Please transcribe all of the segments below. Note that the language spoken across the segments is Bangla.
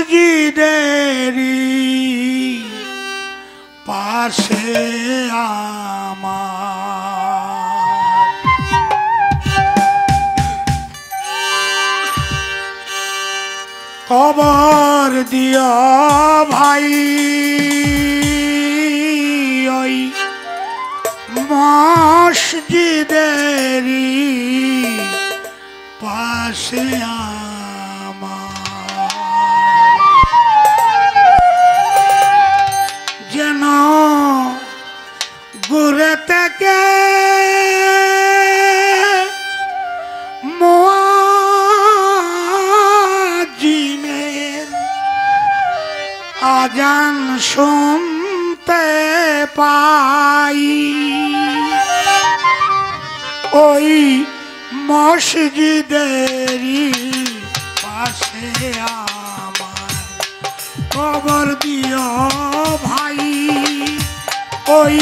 মসজিদেরই পাশে আমার কবর দিও ভাই ওই মসজিদেরই পাশে আমার যেন ঘুরে থেকে মুয়াজ্জিনের আজান শুনতে পাই ওই মসজিদেরই পাশে আমার কবর দিও ভাই ওই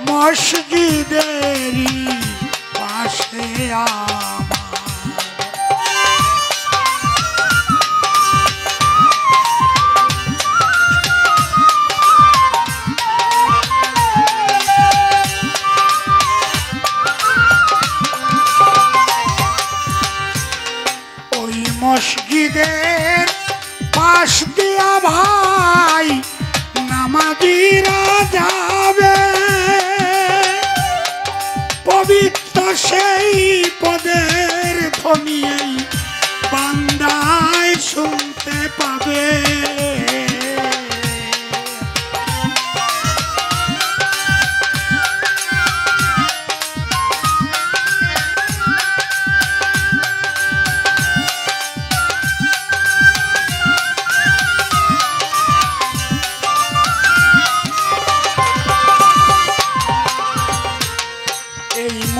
মসজিদেরই পাশে আমার মসজিদের পাশ দিয়া ভাই নামাজিরা যাবে পবিত্র সেই পদের ধ্বনি বান্দায় শুনতে পাবে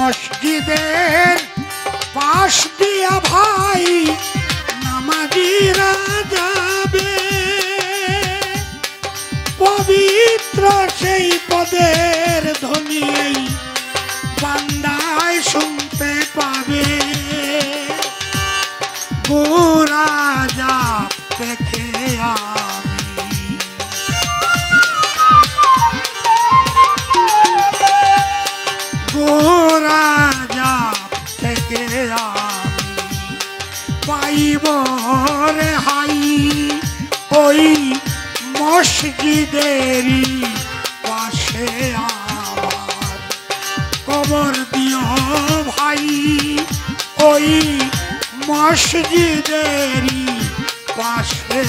মসজিদের পাশ দিয়া ভাই নামাজিরা যাবে পবিত্র সেই পদের ধ্বনি বান্দায় শুনতে পাবে গোরা যা দেখে রাজা থেকে পাইব রে হাই ওই মসজিদেরই পাশে আমার কবর দিও ভাই ওই মসজিদেরই পাশে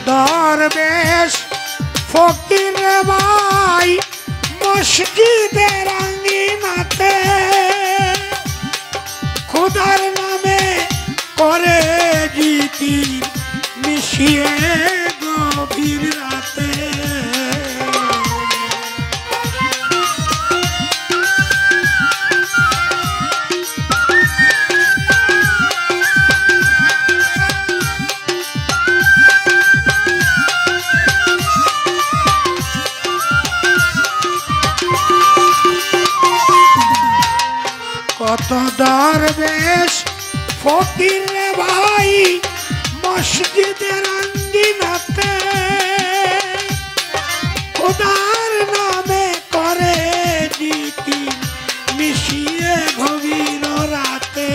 দরবেশ ফকির ভাই মসজিদের আঙ্গিনাতে খোদার নামে করে জিকির মিশিয়ে গভীর রাতে কত দরবেশ ফকির ভাই মসজিদের আঙ্গিনাতে খোদার নামে করে জিকির মিশিয়ে গভীর রাতে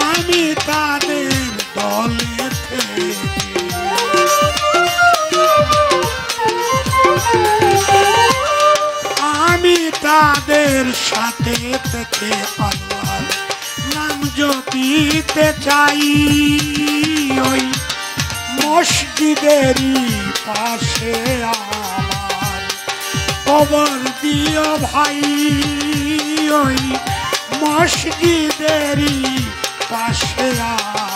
আমি তাদের দলে থেকে আমি তাদের সাথে থেকে আল্লাহর নাম জপিতে চাই ওই মসজিদেরই পাশে আমার কবর দিও ভাই ওই মসজিদেরই পাশে আমার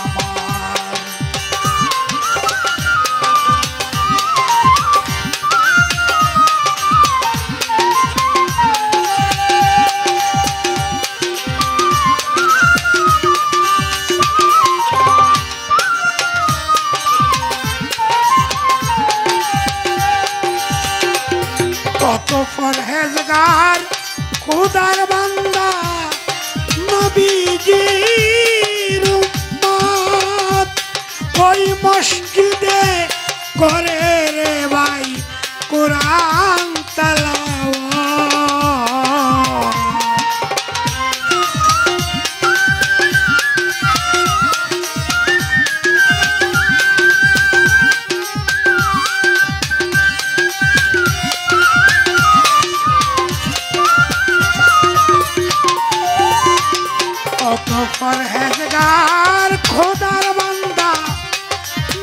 পরহেজগার খোদার বান্দা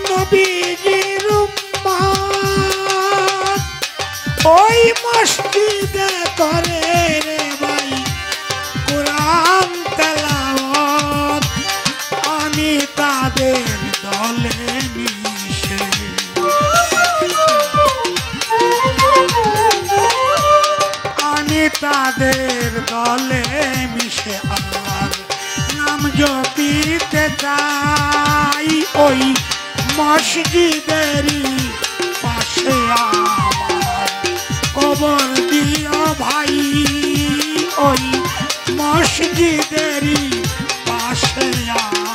নবীজির উম্মত ওই মসজিদে করে রে ভাই কোরআন তেলাওয়াত আমি তাদের দলে মিশে আমি তাদের দলে মিশে আল্লাহর নাম জপিতে চাই ওই মসজিদেরই পাশে আমার কবর দিও ভাই ওই মসজিদেরই পাশে আমার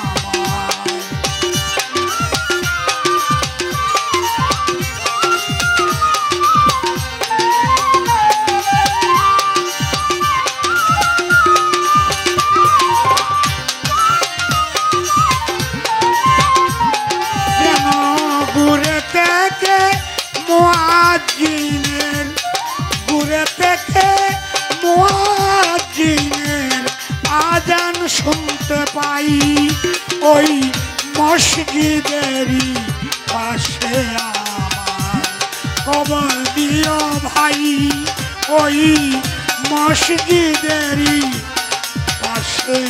আজান শুনতে পাই ওই মসজিদেরই পাশে আমার কবর দিও ভাই ওই মসজিদেরই পাশে